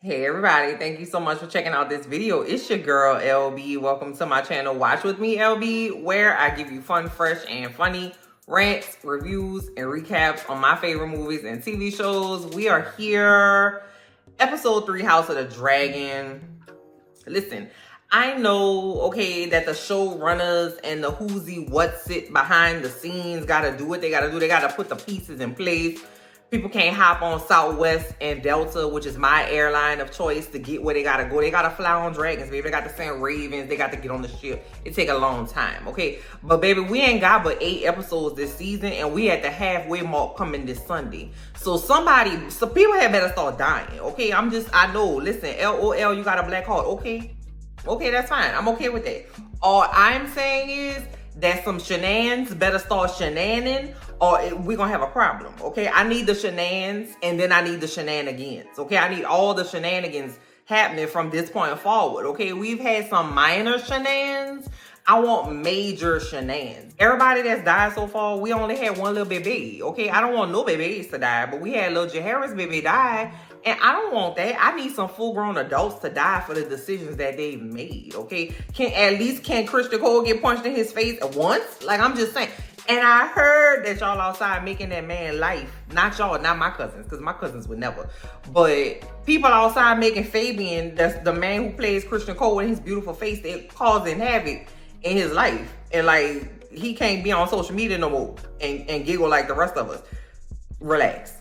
Hey everybody, thank you so much for checking out this video. It's your girl LB. Welcome to my channel Watch With Me LB, where I give you fun, fresh, and funny rants, reviews, and recaps on my favorite movies and TV shows. We are here, episode 3, House of the Dragon. Listen, I know, okay, that the showrunners and the who's what's it behind the scenes gotta do what they gotta do. They gotta put the pieces in place. People can't hop on Southwest and Delta, which is my airline of choice, to get where they gotta go. They gotta fly on dragons, baby. They got to send ravens. They got to get on the ship. It take a long time, okay? But baby, we ain't got but 8 episodes this season, and we at the halfway mark coming this Sunday. So people had better start dying, okay? I know, listen, LOL, you got a black heart, okay? Okay, that's fine. I'm okay with that. All I'm saying is that some shenanigans better start shenaning, or we're gonna have a problem, okay? I need the shenanigans, and then I need the shenanigans, okay? I need all the shenanigans happening from this point forward, okay? We've had some minor shenanigans. I want major shenanigans. Everybody that's died so far, we only had one little baby, okay? I don't want no babies to die, but we had little Jaharis baby die, and I don't want that. I need some full-grown adults to die for the decisions that they've made, okay? Can Christian Cole get punched in his face at once? Like, I'm just saying. And I heard that y'all outside making that man life. Not y'all, not my cousins, because my cousins would never. But people outside making Fabian, that's the man who plays Christian Cole in his beautiful face, they're causing havoc in his life. And like, he can't be on social media no more and giggle like the rest of us. Relax.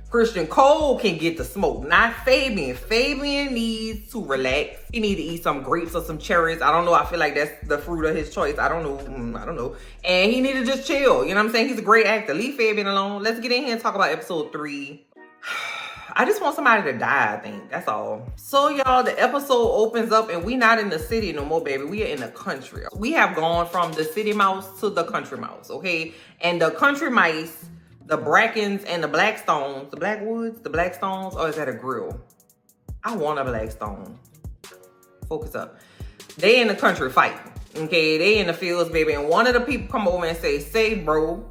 Christian Cole can get the smoke, not Fabian. Fabian needs to relax. He needs to eat some grapes or some cherries. I don't know. I feel like that's the fruit of his choice. I don't know. I don't know. And he need to just chill. You know what I'm saying? He's a great actor. Leave Fabian alone. Let's get in here and talk about episode 3. I just want somebody to die, I think. That's all. So, y'all, the episode opens up and we not in the city no more, baby. We are in the country. We have gone from the city mouse to the country mouse, okay? And the country mice, the Brackens and the Blackstones, the Blackwoods, the Blackstones, or is that a grill? I want a Blackstone. Focus up. They in the country fighting, okay? They in the fields, baby. And one of the people come over and say, bro,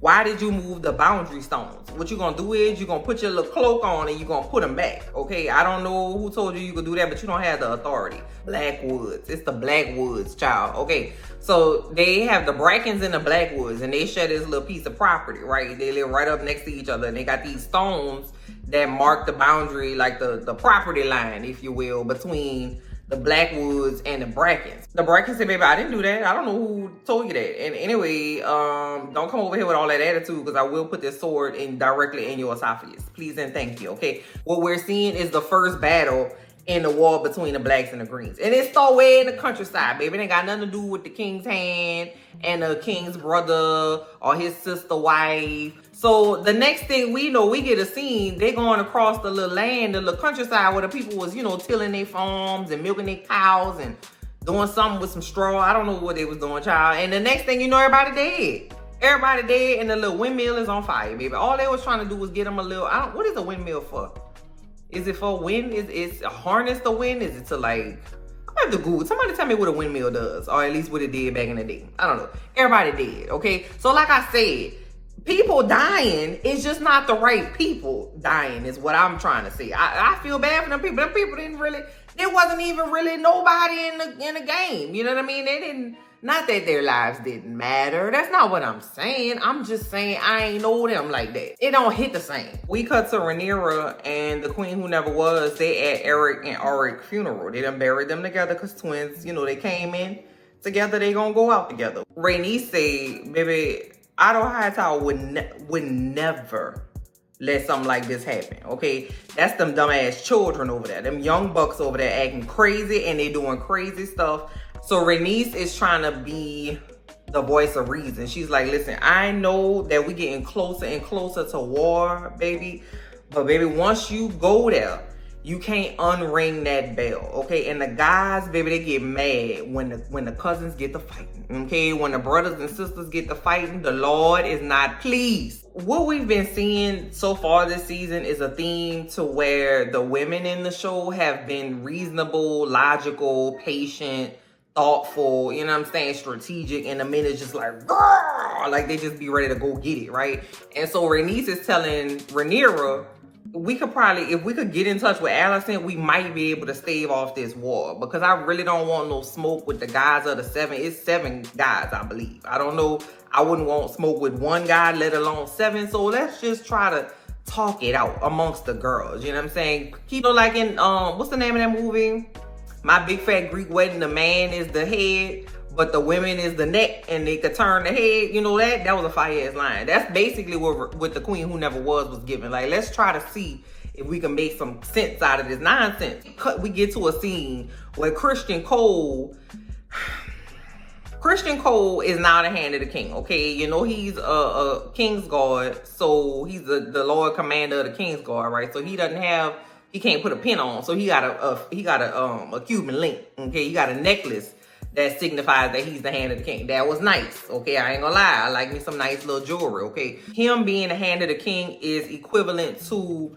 why did you move the boundary stones? What you gonna do is you're gonna put your little cloak on and you're gonna put them back, okay? I don't know who told you could do that, but you don't have the authority. Blackwoods. It's the Blackwoods, child, okay? So they have the Brackens and the Blackwoods, and they share this little piece of property, right? They live right up next to each other, and they got these stones that mark the boundary, like the property line, if you will, between the Blackwoods and the Brackens. The Brackens said, baby, I didn't do that. I don't know who told you that. And anyway, don't come over here with all that attitude, because I will put this sword directly in your esophagus. Please and thank you, okay? What we're seeing is the first battle in the war between the blacks and the greens. And it's still way in the countryside, baby. It ain't got nothing to do with the king's hand and the king's brother or his sister wife. So the next thing we know, we get a scene, they going across the little land, the little countryside where the people was, tilling their farms and milking their cows and doing something with some straw. I don't know what they was doing, child. And the next thing you know, everybody dead. Everybody dead, and the little windmill is on fire, baby. All they was trying to do was get them a little, what is a windmill for? Is it for wind? Is harness the wind? Is it to like, I'm gonna have to Google. Somebody tell me what a windmill does, or at least what it did back in the day. I don't know. Everybody dead, okay? So like I said, people dying is just not the right people dying is what I'm trying to say. I feel bad for them people. Them people there wasn't even really nobody in the game. You know what I mean? They didn't, not that their lives didn't matter. That's not what I'm saying. I'm just saying I ain't know them like that. It don't hit the same. We cut to Rhaenyra and the queen who never was. They at Eric and Auric funeral. They done buried them together because twins, they came in together. They gonna go out together. Rhaenys say, baby, Otto Hightower would never let something like this happen, okay? That's them dumbass children over there. Them young bucks over there acting crazy, and they doing crazy stuff. So Rhaenys is trying to be the voice of reason. She's like, listen, I know that we getting closer and closer to war, baby. But baby, once you go there, you can't unring that bell, okay? And the guys, baby, they get mad when the cousins get to fighting, okay? When the brothers and sisters get to fighting, the Lord is not pleased. What we've been seeing so far this season is a theme to where the women in the show have been reasonable, logical, patient, thoughtful, you know what I'm saying, strategic, and the men is just like, grrr, like they just be ready to go get it, right? And so Rhaenys is telling Rhaenyra, we could probably, if we could get in touch with Allison, we might be able to stave off this war, because I really don't want no smoke with the guys of the 7. It's 7 guys, I believe. I don't know. I wouldn't want smoke with 1 guy, let alone 7. So let's just try to talk it out amongst the girls. You know what I'm saying? Keep it like in, what's the name of that movie? My Big Fat Greek Wedding. The man is the head, but the women is the neck, and they could turn the head. You know that? That was a fire-ass line. That's basically what the Queen Who Never Was giving. Like, let's try to see if we can make some sense out of this nonsense. We get to a scene where Christian Cole is now the hand of the king, okay? You know, he's a King's Guard, so he's the Lord Commander of the King's Guard, right? So he can't put a pin on, so he got a Cuban link, okay? He got a necklace that signifies that he's the hand of the king. That was nice, okay? I ain't gonna lie, I like me some nice little jewelry, okay? Him being the hand of the king is equivalent to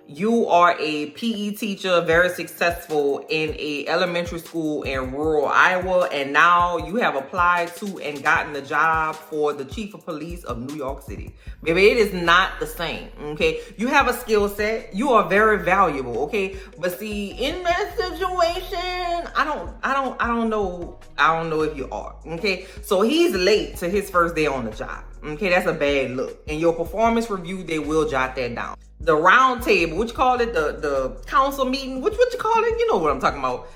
you are a PE teacher, very successful in a elementary school in rural Iowa, and now you have applied to and gotten the job for the chief of police of New York City. Baby, it is not the same, okay? You have a skill set. You are very valuable, okay? But see, in that situation, I don't know if you are, okay? So he's late to his first day on the job, okay? That's a bad look. In your performance review, they will jot that down. The round table, what you call it, the council meeting, what you call it, you know what I'm talking about.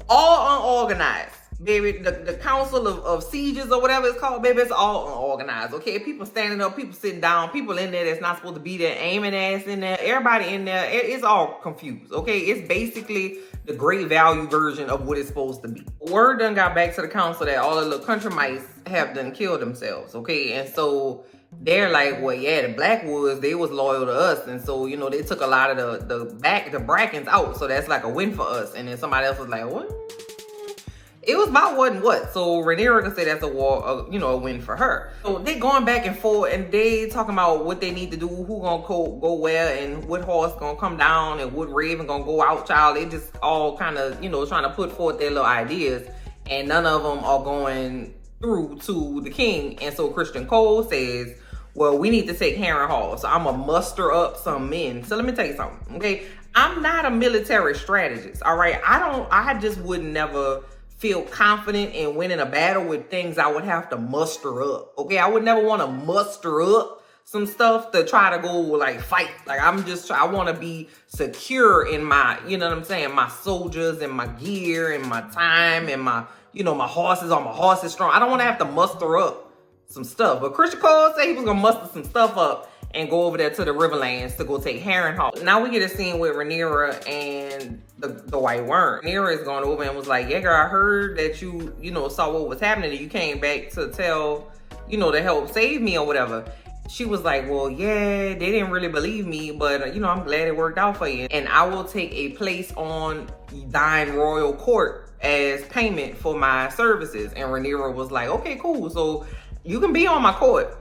All unorganized, baby. The council of sieges or whatever it's called, baby, it's all unorganized, okay? People standing up, people sitting down, people in there that's not supposed to be there, aiming ass in there, everybody in there, it's all confused, okay? It's basically the great value version of what it's supposed to be. Word done got back to the council that all the little country mice have done killed themselves, okay? And so they're like, well, yeah, the Blackwoods, they was loyal to us. And so, you know, they took a lot of the Brackens out. So that's like a win for us. And then somebody else was like, what? It was about what and what. So Rhaenyra can say that's a war, a win for her. So they going back and forth, and they talking about what they need to do, who gonna go where, and what horse gonna come down, and what raven gonna go out, child. They just all kind of, trying to put forth their little ideas, and none of them are going through to the king. And so Christian Cole says, well, we need to take Harrenhal. So I'm gonna muster up some men. So let me tell you something, okay? I'm not a military strategist, all right? I just would never feel confident in winning a battle with things I would have to muster up, okay? I would never want to muster up some stuff to try to go like fight. Like I want to be secure in my, my soldiers and my gear and my time and my, my horses strong. I don't want to have to muster up some stuff. But Christian Cole said he was gonna muster some stuff up and go over there to the Riverlands to go take Harrenhal. Now we get a scene with Rhaenyra and the White Worm. Rhaenyra is going over and was like, yeah, girl, I heard that you, saw what was happening and you came back to tell, to help save me or whatever. She was like, well, yeah, they didn't really believe me, but, I'm glad it worked out for you. And I will take a place on thine royal court as payment for my services. And Rhaenyra was like, okay, cool. So you can be on my court.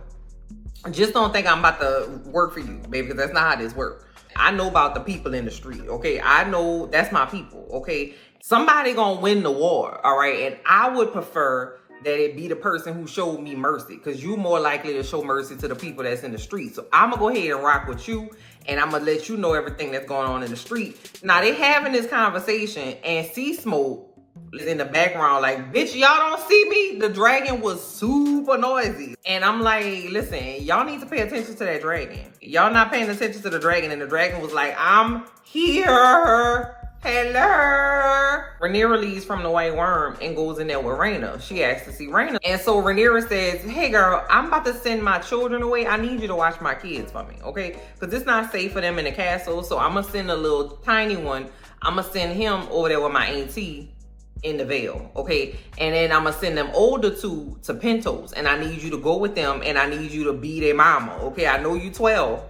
Just don't think I'm about to work for you, baby, because that's not how this works. I know about the people in the street, okay? I know that's my people, okay? Somebody gonna win the war, all right? And I would prefer that it be the person who showed me mercy, because you're more likely to show mercy to the people that's in the street. So I'm gonna go ahead and rock with you, and I'm gonna let you know everything that's going on in the street. Now, they having this conversation, and C-Smoke is in the background like, bitch, y'all don't see me? The dragon was super noisy. And I'm like, listen, y'all need to pay attention to that dragon. Y'all not paying attention to the dragon. And the dragon was like, I'm here. Hello. Rhaenyra leaves from the White Worm and goes in there with Rhaena. She asks to see Rhaena. And so Rhaenyra says, hey girl, I'm about to send my children away. I need you to watch my kids for me, okay? Because it's not safe for them in the castle. So I'm going to send a little tiny one. I'm going to send him over there with my auntie in the Vale, okay? And then I'm gonna send them older two to Pintos, and I need you to go with them, and I need you to be their mama, okay? I know you 12.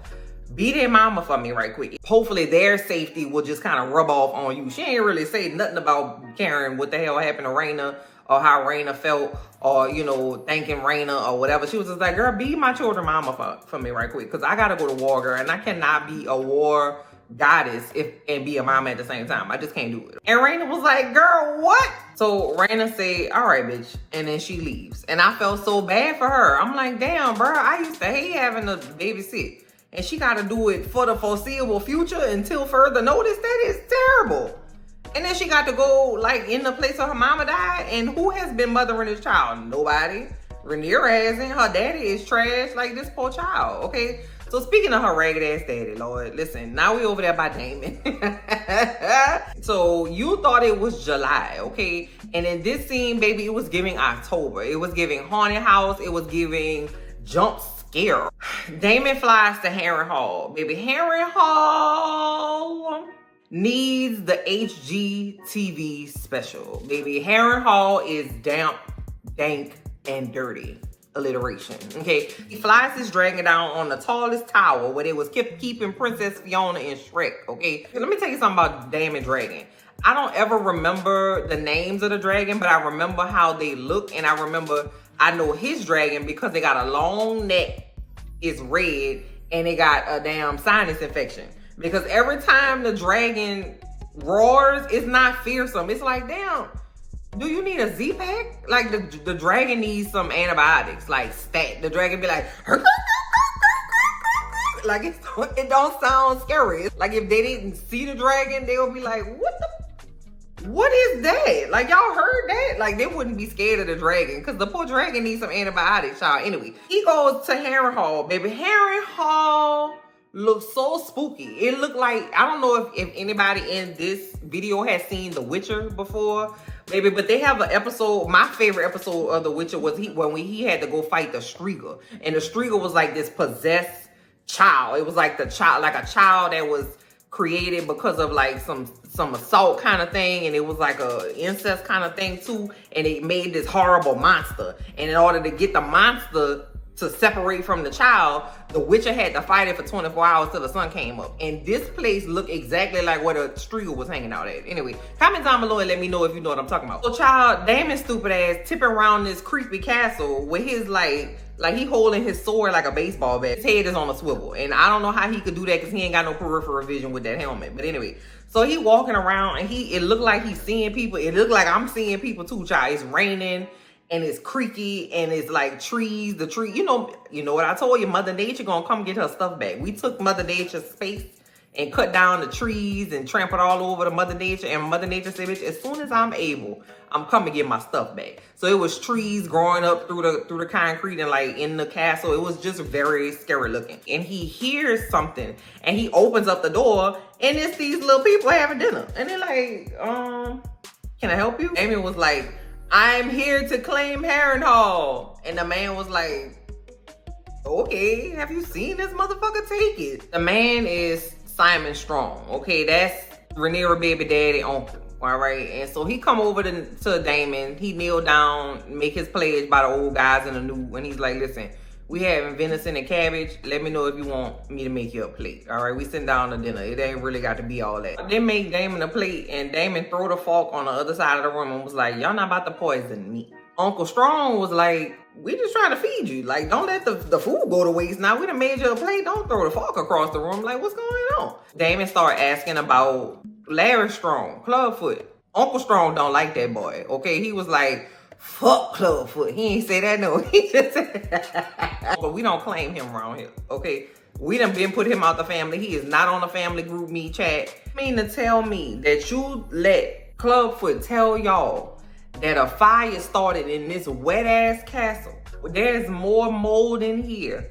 Be their mama for me right quick. Hopefully their safety will just kind of rub off on you. She ain't really say nothing about caring what the hell happened to Rhaena or how Rhaena felt or, thanking Rhaena or whatever. She was just like, girl, be my children mama for me right quick, because I gotta go to war, girl, and I cannot be a war goddess and be a mama at the same time. I just can't do it. And Rhaena was like, girl, what? So Rhaena said, all right, bitch. And then she leaves. And I felt so bad for her. I'm like, damn, bro, I used to hate having to babysit. and she got to do it for the foreseeable future until further notice. That is terrible. And then she got to go like in the place of her mama died. And who has been mothering this child? Nobody. Rhaenyra hasn't. Her daddy is trash like this poor child, okay? So speaking of her ragged ass daddy, Lord, listen, now we over there by Damon. So you thought it was July, okay? And in this scene, baby, it was giving October. It was giving haunted house. It was giving jump scare. Damon flies to Harrenhal. Baby, Harrenhal needs the HGTV special. Baby, Harrenhal is damp, dank, and dirty. Alliteration, okay? He flies his dragon down on the tallest tower where they was keeping Princess Fiona and Shrek, okay? Let me tell you something about Damon Dragon. I don't ever remember the names of the dragon, but I remember how they look, and I know his dragon because they got a long neck, it's red, and they got a damn sinus infection. Because every time the dragon roars, it's not fearsome. It's like, damn, do you need a Z-Pack? Like the dragon needs some antibiotics, like stat. The dragon be like, like it don't sound scary. Like if they didn't see the dragon, they would be like, what is that? Like y'all heard that? Like they wouldn't be scared of the dragon because the poor dragon needs some antibiotics, y'all. Anyway, he goes to Harrenhal, baby. Harrenhal looks so spooky. It looked like, I don't know if anybody in this video has seen The Witcher before, baby, but they have an episode, my favorite episode of The Witcher was when he had to go fight the Striga. And the Striga was like this possessed child. It was like a child that was created because of like some assault kind of thing, and it was like a incest kind of thing too, and it made this horrible monster. And in order to get the monster to separate from the child, the Witcher had to fight it for 24 hours till the sun came up. And this place looked exactly like where the Striga was hanging out at. Anyway, comment down below and let me know if you know what I'm talking about. So child, Damon's stupid ass tipping around this creepy castle with his like he holding his sword like a baseball bat. His head is on a swivel. And I don't know how he could do that because he ain't got no peripheral vision with that helmet. But anyway, so he walking around and it looked like he's seeing people. It looked like I'm seeing people too, child. It's raining. And it's creaky, and it's like trees. The tree, you know what I told you. Mother Nature gonna come get her stuff back. We took Mother Nature's space and cut down the trees and trampled all over the Mother Nature. And Mother Nature said, "Bitch, as soon as I'm able, I'm coming to get my stuff back." So it was trees growing up through the concrete and like in the castle. It was just very scary looking. And he hears something, and he opens up the door, and it's these little people having dinner, and they're like, "Can I help you?" Amy was like, "I'm here to claim Harrenhal." And the man was like, "Okay, have you seen this motherfucker? Take it." The man is Simon Strong, okay? That's Rhaenyra baby daddy uncle, all right? And so he come over to Damon. He kneel down, make his pledge by the old guys in the new, and he's like, "Listen, we having venison and cabbage. Let me know if you want me to make you a plate. All right, we sitting down to dinner. It ain't really got to be all that." They make Damon a plate, and Damon throw the fork on the other side of the room and was like, "Y'all not about to poison me." Uncle Strong was like, "We just trying to feed you. Like, don't let the food go to waste. Now we done made you a plate. Don't throw the fork across the room. Like, what's going on?" Damon started asking about Larry Strong, Clubfoot. Uncle Strong don't like that boy, okay? He was like, "Fuck Clubfoot." He ain't say that, no. He just said, but we don't claim him around here, okay? We done been put him out the family. He is not on the family group me chat. You mean to tell me that you let Clubfoot tell y'all that a fire started in this wet ass castle? There's more mold in here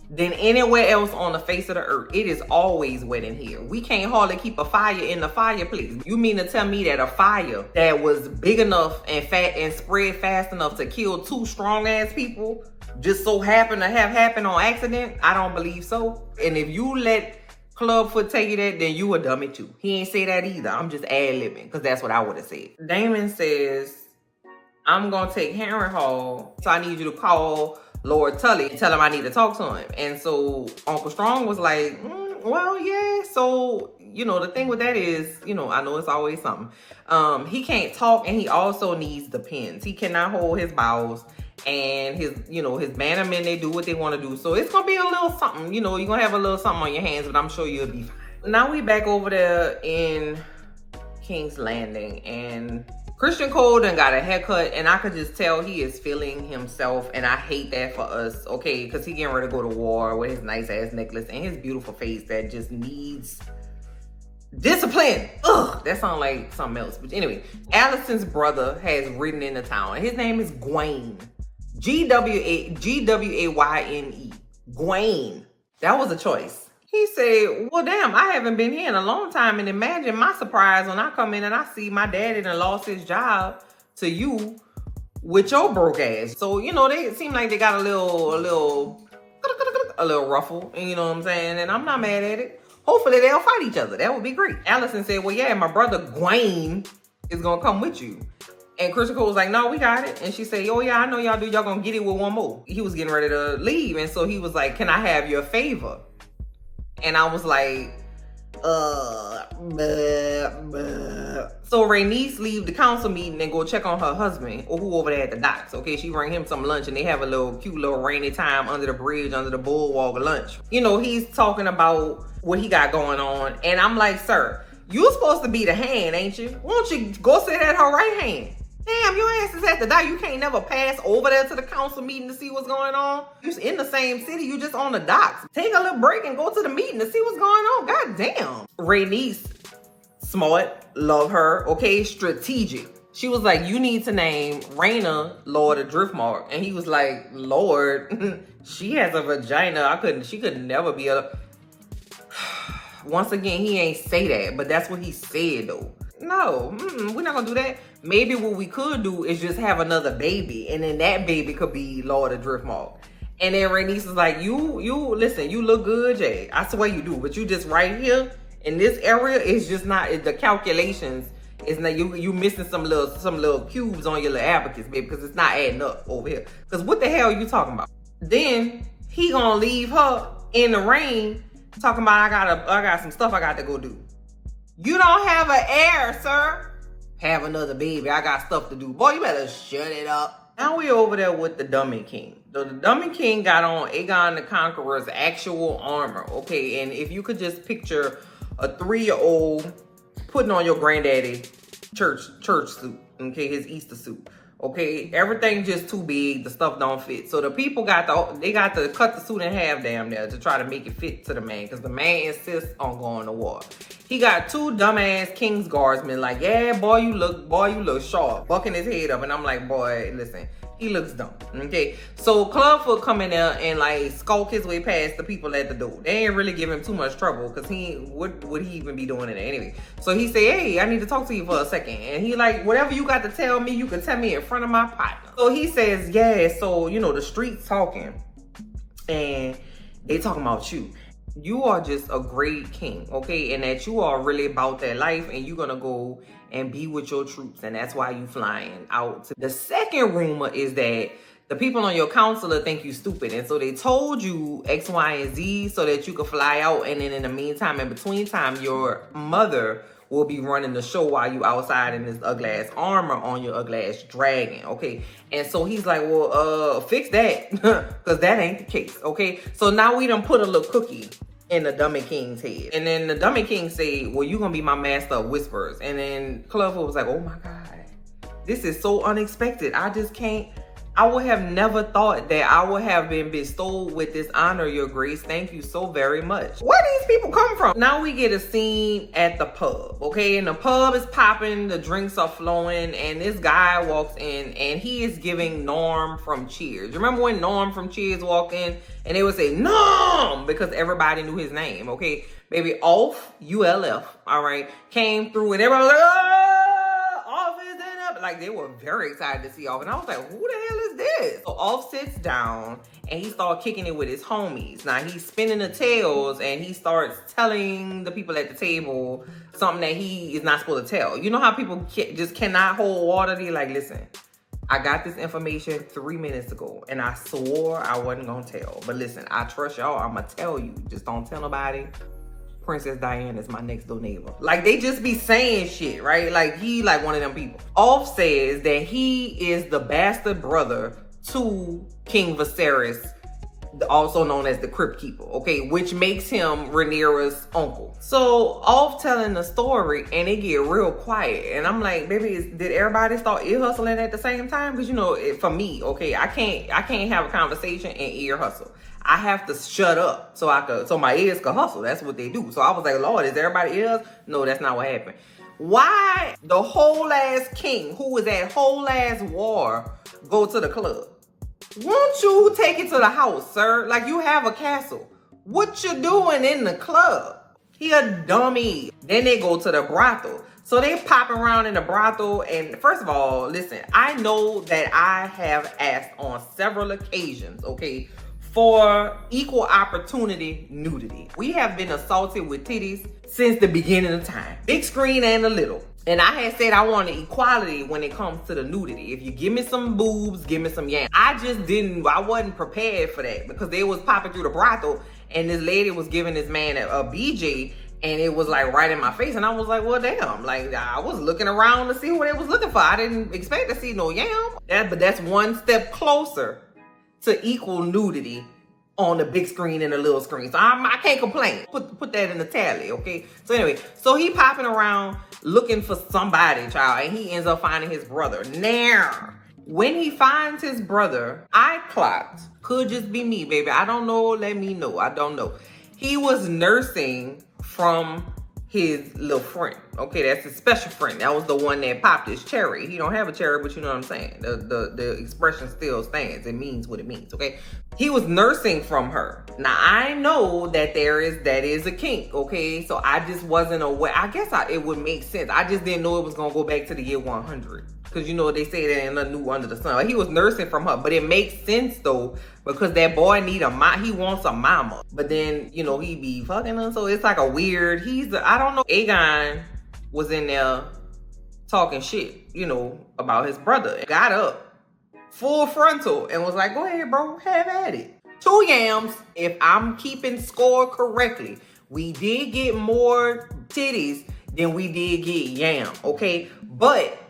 than anywhere else on the face of the earth. It is always wet in here. We can't hardly keep a fire in the fireplace. You mean to tell me that a fire that was big enough and fat and spread fast enough to kill 2 strong ass people just so happened to have happened on accident? I don't believe so. And if you let Clubfoot tell you that, then you a dummy too. He ain't say that either. I'm just ad-libbing because that's what I would have said. Damon says, "I'm gonna take Harrenhal, so I need you to call Lord Tully and tell him I need to talk to him." And so Uncle Strong was like, "Well, yeah." So, the thing with that is, I know it's always something. He can't talk, and he also needs the pens. He cannot hold his bowels, and his bannermen, they do what they want to do. So it's gonna be a little something, you're gonna have a little something on your hands, but I'm sure you'll be fine. Now we back over there in King's Landing, and Christian Cole done got a haircut, and I could just tell he is feeling himself, and I hate that for us, okay? Because he getting ready to go to war with his nice-ass necklace and his beautiful face that just needs discipline. Ugh, that sounds like something else. But anyway, Allison's brother has ridden into town, and his name is Gwayne. Gwayne. Gwayne. That was a choice. He said, well, damn, I haven't been here in a long time. And imagine my surprise when I come in and I see my daddy done lost his job to you with your broke ass. So, you know, they seem like they got a little ruffle. And you know what I'm saying? And I'm not mad at it. Hopefully they'll fight each other. That would be great. Allison said, well, yeah, my brother Gwayne is going to come with you. And Christian Cole was like, no, we got it. And she said, oh, yeah, I know y'all do. Y'all going to get it with one more. He was getting ready to leave. And so he was like, can I have your favor? And I was like, So Raynice leave the council meeting and go check on her husband, or who over there at the docks, okay? She bring him some lunch, and they have a little cute little rainy time under the bridge, under the bulwark lunch. You know, he's talking about what he got going on. And I'm like, sir, you supposed to be the hand, ain't you? Why don't you go sit at her right hand? Damn, your ass is at the dock. You can't never pass over there to the council meeting to see what's going on. You're in the same city. You just on the docks. Take a little break and go to the meeting to see what's going on. God damn. Raynice, smart, love her, okay, strategic. She was like, you need to name Raina Lord of Driftmark. And he was like, Lord, she has a vagina. She could never be a... Once again, he ain't say that, but that's what he said though. No, we're not gonna do that. Maybe what we could do is just have another baby, and then that baby could be Lord of Driftmark. And then Raynice is like, you listen, you look good, Jay. I swear you do, but you just right here in this area, it's just not, the calculations is not, you missing some little cubes on your little abacus, baby, because it's not adding up over here. Because what the hell are you talking about? Then he gonna leave her in the rain talking about, I got some stuff I got to go do. You don't have an heir, sir. Have another baby. I got stuff to do. Boy, you better shut it up. Now we over there with the Dummy King. The Dummy King got on Aegon the Conqueror's actual armor, okay? And if you could just picture a 3-year-old putting on your granddaddy church suit, okay? His Easter suit, okay? Everything just too big. The stuff don't fit. So the people got to cut the suit in half damn there to try to make it fit to the man, because the man insists on going to war. He got 2 dumbass King's Guardsmen like, yeah, boy, you look sharp, bucking his head up. And I'm like, boy, listen, he looks dumb, okay? So Clubfoot come in there and like skulk his way past the people at the door. They ain't really give him too much trouble, because what would he even be doing in there anyway? So he say, hey, I need to talk to you for a second. And he like, whatever you got to tell me, you can tell me in front of my partner. So he says, yeah, so, you know, the streets talking, and they talking about you. You are just a great king, okay? And that you are really about that life, and you're gonna go and be with your troops, and that's why you flying out. The second rumor is that the people on your council think you stupid, and so they told you X, Y, and Z so that you could fly out, and then in the meantime, in between time, your mother will be running the show while you outside in this ugly ass armor on your ugly ass dragon, okay? And so he's like, well, fix that, because that ain't the case, okay? So now we done put a little cookie in the Dummy King's head. And then the Dummy King say, well, you gonna be my master of whispers. And then Clubfoot was like, oh my God, this is so unexpected. I would have never thought that I would have been bestowed with this honor, your grace. Thank you so very much. Where these people come from? Now we get a scene at the pub, okay? And the pub is popping, the drinks are flowing, and this guy walks in and he is giving Norm from Cheers. Remember when Norm from Cheers walked in and they would say, Norm, because everybody knew his name, okay? Baby, Ulf, ULF, all right, came through and everybody was like, oh! Like, they were very excited to see Ulf. And I was like, who the hell is this? So Ulf sits down and he starts kicking it with his homies. Now he's spinning the tails and he starts telling the people at the table something that he is not supposed to tell. You know how people just cannot hold water? They're like, listen, I got this information 3 minutes ago and I swore I wasn't gonna tell. But listen, I trust y'all, I'm gonna tell you. Just don't tell nobody. Princess Diana is my next door neighbor. Like, they just be saying shit, right? Like, he like one of them people. Ulf says that he is the bastard brother to King Viserys also known as the Crypt Keeper, okay, which makes him Rhaenyra's uncle. So off telling the story, and it get real quiet, and I'm like, baby, did everybody start ear hustling at the same time? Because you know, for me, okay, I can't have a conversation and ear hustle. I have to shut up so my ears can hustle. That's what they do. So I was like, Lord, is everybody ears? No, that's not what happened. Why the whole ass king who was at whole ass war go to the club? Won't you take it to the house, sir? Like, you have a castle. What you doing in the club? He a dummy. Then they go to the brothel. So they pop around in the brothel. And first of all, listen, I know that I have asked on several occasions, okay, for equal opportunity nudity. We have been assaulted with titties since the beginning of time. Big screen and a little. And I had said I wanted equality when it comes to the nudity. If you give me some boobs, give me some yam. I wasn't prepared for that because they was popping through the brothel and this lady was giving this man a BJ and it was like right in my face. And I was like, well, damn. Like, I was looking around to see what they was looking for. I didn't expect to see no yam. But that's one step closer to equal nudity on the big screen and the little screen. So I can't complain. Put that in the tally, okay? So anyway, so he popping around looking for somebody, child, and he ends up finding his brother. Now, when he finds his brother, I clocked. Could just be me, baby. I don't know. Let me know. I don't know. He was nursing from his little friend. Okay, that's his special friend. That was the one that popped his cherry. He don't have a cherry, but you know what I'm saying. The expression still stands. It means what it means, okay? He was nursing from her. Now, I know that that is a kink, okay? So I just wasn't aware. I guess it would make sense. I just didn't know it was going to go back to the year 100. Because, you know, they say that in nothing new under the sun. Like, he was nursing from her. But it makes sense, though, because that boy he wants a mama. But then, you know, he be fucking her. So it's like a weird, I don't know. Aegon was in there talking shit, you know, about his brother. Got up, full frontal, and was like, go ahead, bro, have at it. 2 yams, if I'm keeping score correctly. We did get more titties than we did get yam, okay? But,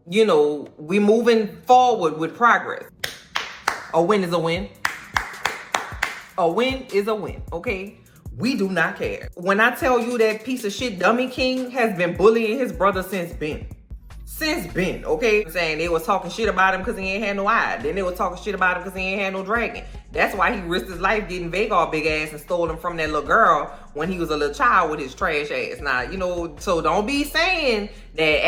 you know, we moving forward with progress. A win is a win. A win is a win, okay? We do not care. When I tell you that piece of shit dummy king has been bullying his brother since Ben. Okay? I'm saying they was talking shit about him because he ain't had no eye. Then they was talking shit about him because he ain't had no dragon. That's why he risked his life getting Vhagar big ass and stole him from that little girl when he was a little child with his trash ass. Now, you know, so don't be saying that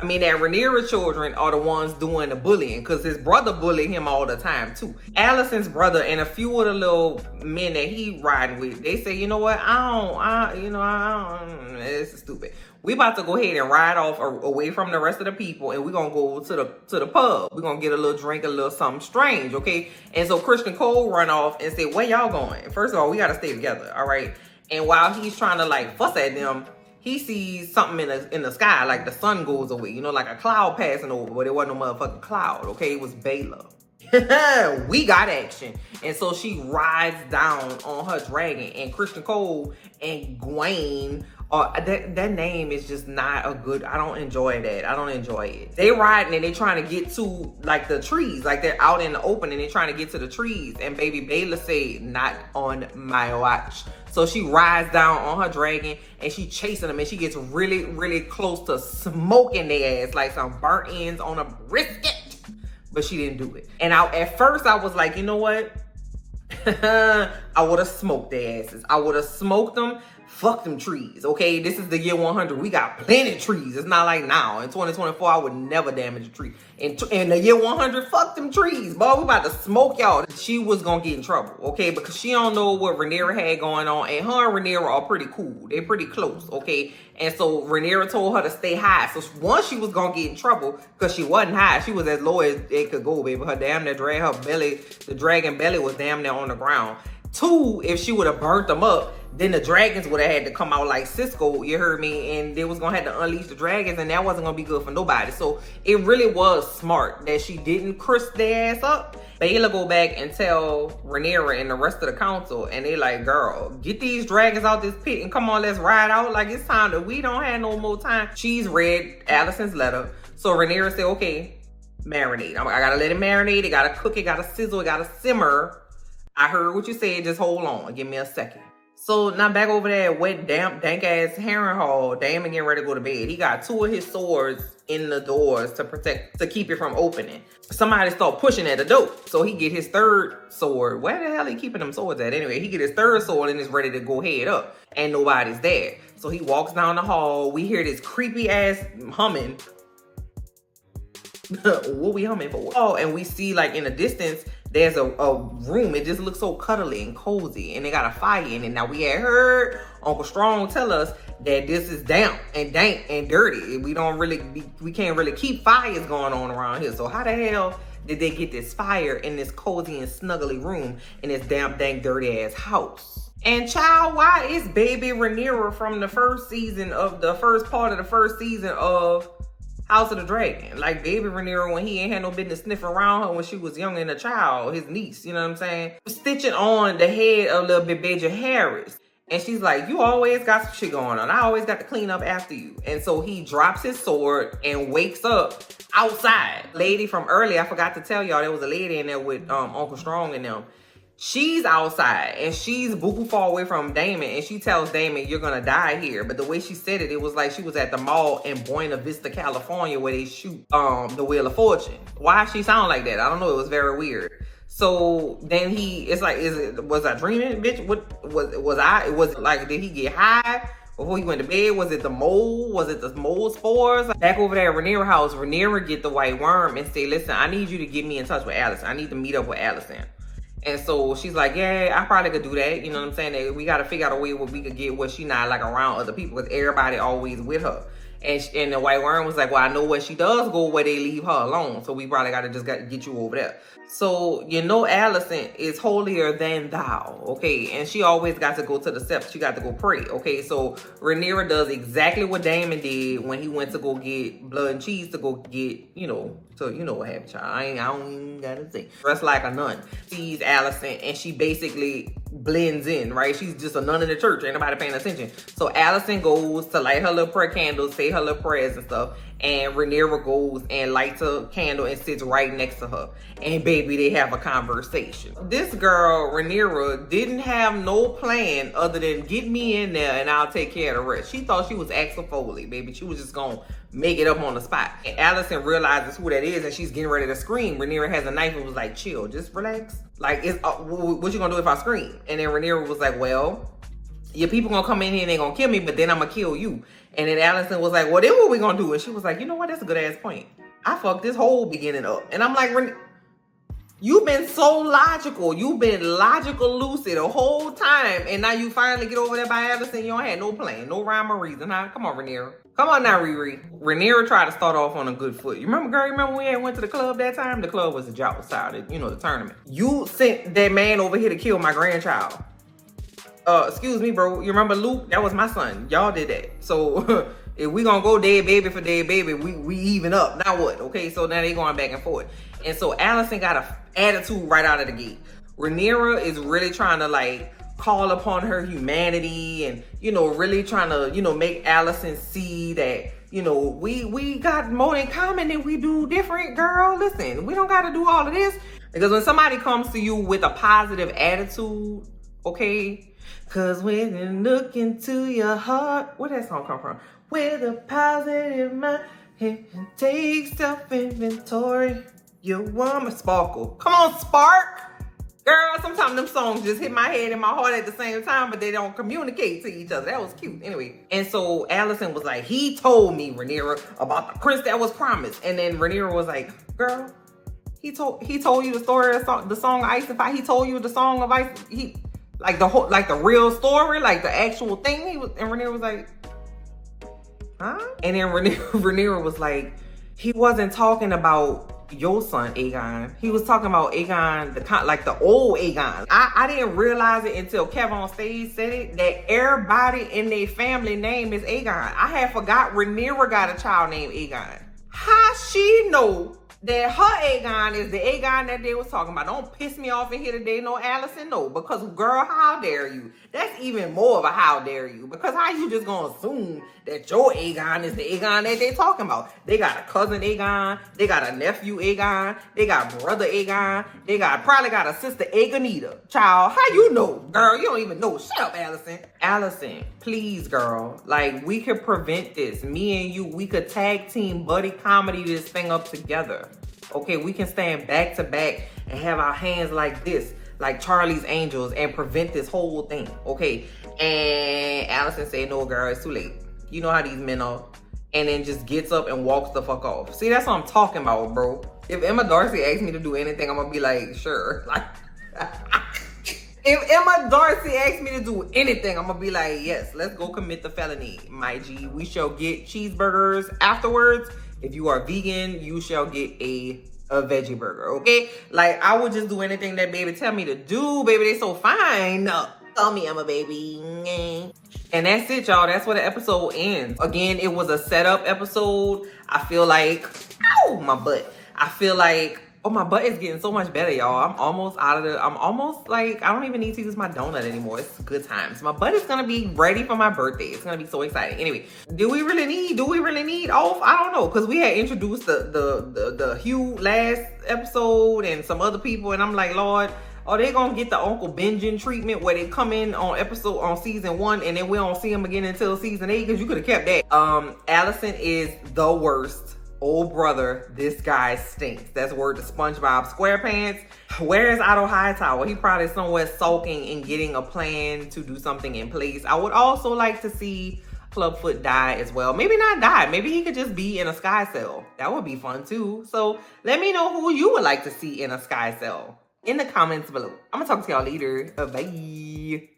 that Rhaenyra children are the ones doing the bullying, because his brother bullied him all the time too. Alicent's brother and a few of the little men that he riding with, they say, you know what, it's stupid. We about to go ahead and ride off away from the rest of the people, and we're gonna go to the pub. We're gonna get a little drink, a little something strange, okay? And so Christian Cole run off and say, where y'all going? First of all, we gotta stay together, all right? And while he's trying to like fuss at them, he sees something in the sky, like the sun goes away, you know, like a cloud passing over, but it wasn't no motherfucking cloud, okay? It was Baela. We got action. And so she rides down on her dragon, and Christian Cole and Gwaine, that name is just not a good, I don't enjoy that. I don't enjoy it. They riding and they trying to get to like the trees, like they're out in the open and they trying to get to the trees. And baby Baela said, not on my watch. So she rides down on her dragon and she chasing them, and she gets really, really close to smoking their ass like some burnt ends on a brisket. But she didn't do it. And at first I was like, you know what? I would have smoked their asses. I would have smoked them. Fuck them trees, okay? This is the year 100. We got plenty of trees. It's not like now. In 2024, I would never damage a tree. In the year 100, fuck them trees, boy. We about to smoke y'all. She was gonna get in trouble, okay? Because she don't know what Rhaenyra had going on. And her and Rhaenyra are pretty cool. They're pretty close, okay? And so Rhaenyra told her to stay high. So once she was gonna get in trouble, because she wasn't high. She was as low as it could go, baby. Her damn near her belly, the dragon belly was damn near on the ground. 2, if she would have burnt them up, then the dragons would have had to come out like Cisco, you heard me, and they was gonna have to unleash the dragons, and that wasn't gonna be good for nobody. So it really was smart that she didn't curse their ass up. Baela go back and tell Rhaenyra and the rest of the council, and they like, girl, get these dragons out this pit and come on, let's ride out. Like, it's time that we don't have no more time. She's read Alicent's letter. So Rhaenyra said, okay, marinate. I gotta let it marinate. It gotta cook, it gotta sizzle, it gotta simmer. I heard what you said. Just hold on. Give me a second. So now back over there, wet, damp, dank ass Harry Hall. Damon getting ready to go to bed. He got 2 of his swords in the doors to keep it from opening. Somebody start pushing at the door. So he get his 3rd sword. Where the hell he keeping them swords at? Anyway, he get his 3rd sword and is ready to go head up. And nobody's there. So he walks down the hall. We hear this creepy ass humming. What we humming for? Oh, and we see like in the distance, there's a room. It just looks so cuddly and cozy, and they got a fire in it. Now we had heard Uncle Strong tell us that this is damp and dank and dirty. We can't really keep fires going on around here. So how the hell did they get this fire in this cozy and snuggly room in this damp, dank, dirty ass house? And child, why is baby Rhaenyra from the first part of the first season of House of the Dragon? Like baby Rhaenyra, when he ain't had no business sniffing around her when she was young and a child, his niece, you know what I'm saying? Stitching on the head of little Bebeja Harris. And she's like, you always got some shit going on. I always got to clean up after you. And so he drops his sword and wakes up outside. Lady from earlier, I forgot to tell y'all, there was a lady in there with Uncle Strong and them. She's outside and she's buku far away from Damon, and she tells Damon, you're gonna die here. But the way she said it, it was like she was at the mall in Buena Vista, California, where they shoot the Wheel of Fortune. Why she sound like that? I don't know. It was very weird. So then was I dreaming, bitch? Did he get high before he went to bed? Was it the mold? Was it the mold spores? Back over there at Rhaenyra house, Rhaenyra get the white worm and say, listen, I need you to get me in touch with Alicent. I need to meet up with Alicent. And so she's like, yeah, I probably could do that. You know what I'm saying? That we got to figure out a way where we could get where she not like around other people, because everybody always with her. And the white worm was like, well, I know where she does go, where they leave her alone. So we probably got to get you over there. So, you know, Alicent is holier than thou, okay? And she always got to go to the steps. She got to go pray, okay? So Rhaenyra does exactly what Damon did when he went to go get blood and cheese to go get, so you know what happened, child. I don't even gotta say. Dressed like a nun. Sees Alicent and she basically blends in, right? She's just a nun in the church. Ain't nobody paying attention. So Alicent goes to light her little prayer candles, say her little prayers and stuff. And Rhaenyra goes and lights a candle and sits right next to her. And baby, they have a conversation. This girl, Rhaenyra, didn't have no plan other than get me in there and I'll take care of the rest. She thought she was Axel Foley, baby. She was just gonna make it up on the spot. And Alicent realizes who that is and she's getting ready to scream. Rhaenyra has a knife and was like, chill, just relax. Like, what you gonna do if I scream? And then Rhaenyra was like, well, your people gonna come in here and they gonna kill me, but then I'm gonna kill you. And then Alicent was like, well, then what we gonna do? And she was like, you know what? That's a good ass point. I fucked this whole beginning up. And I'm like, you've been so logical. You've been logical lucid the whole time. And now you finally get over there by Alicent. You don't have no plan, no rhyme or reason, huh? Come on, Rhaenyra. Come on now, Riri. Rhaenyra tried to start off on a good foot. You remember, girl? Remember when we went to the club that time? The club was the Jaws style, the tournament. You sent that man over here to kill my grandchild. Excuse me, bro. You remember Luke? That was my son. Y'all did that. So if we gonna go dead baby for dead baby, we even up. Now what? Okay, so now they going back and forth. And so Alicent got an attitude right out of the gate. Rhaenyra is really trying to like call upon her humanity and, really trying to, make Alicent see that, we got more in common than we do different, girl. Listen, we don't got to do all of this. Because when somebody comes to you with a positive attitude, okay, because when you look into your heart, where that song come from? With a positive mind, take self-inventory. Your woman sparkle. Come on, spark. Girl, sometimes them songs just hit my head and my heart at the same time, but they don't communicate to each other. That was cute. Anyway, and so Alicent was like, he told me, Rhaenyra, about the prince that was promised. And then Rhaenyra was like, girl, he told you the story of the song Ice and Fire. He told you the song of Ice. The real story, like the actual thing. And Rhaenyra was like, huh? And then Rhaenyra was like, he wasn't talking about your son Aegon. He was talking about Aegon, the old Aegon. I didn't realize it until Kevin on stage said it, that everybody in their family name is Aegon. I had forgot Rhaenyra got a child named Aegon. How she know that her Aegon is the Aegon that they was talking about. Don't piss me off in here today, no Allison, no. Because girl, how dare you? That's even more of a how dare you. Because how you just gonna assume that your Aegon is the Aegon that they talking about? They got a cousin Aegon, they got a nephew Aegon, they got brother Aegon, they probably got a sister Aegonita. Child, how you know? Girl, you don't even know. Shut up, Allison. Allison, please, girl. Like, we could prevent this. Me and you, we could tag team buddy comedy this thing up together. Okay, we can stand back to back and have our hands like this, like Charlie's Angels, and prevent this whole thing. Okay, and Allison said, no, girl, it's too late. You know how these men are. And then just gets up and walks the fuck off. See, that's what I'm talking about, bro. If Emma Darcy asks me to do anything, I'm gonna be like, sure. Like, if Emma Darcy asks me to do anything, I'm gonna be like, yes, let's go commit the felony, my G. We shall get cheeseburgers afterwards. If you are vegan, you shall get a veggie burger, okay? Like, I would just do anything that baby tell me to do. Baby, they so fine. Call me Emma, baby. And that's it, y'all. That's where the episode ends. Again, it was a setup episode. I feel like, ow, my butt. I feel like, oh, my butt is getting so much better, y'all. I'm almost like, I don't even need to use my donut anymore. It's good times. My butt is gonna be ready for my birthday. It's gonna be so exciting. Anyway, do we really need off? I don't know, because we had introduced the Hugh last episode and some other people, and I'm like, Lord, are they gonna get the Uncle Benjamin treatment where they come in on season 1 and then we don't see them again until season 8? Because you could have kept that. Allison is the worst. Oh brother, this guy stinks. That's word to SpongeBob SquarePants. Where is Otto Hightower? He probably somewhere sulking and getting a plan to do something in place. I would also like to see Clubfoot die as well. Maybe not die. Maybe he could just be in a sky cell. That would be fun too. So let me know who you would like to see in a sky cell in the comments below. I'm gonna talk to y'all later. Bye.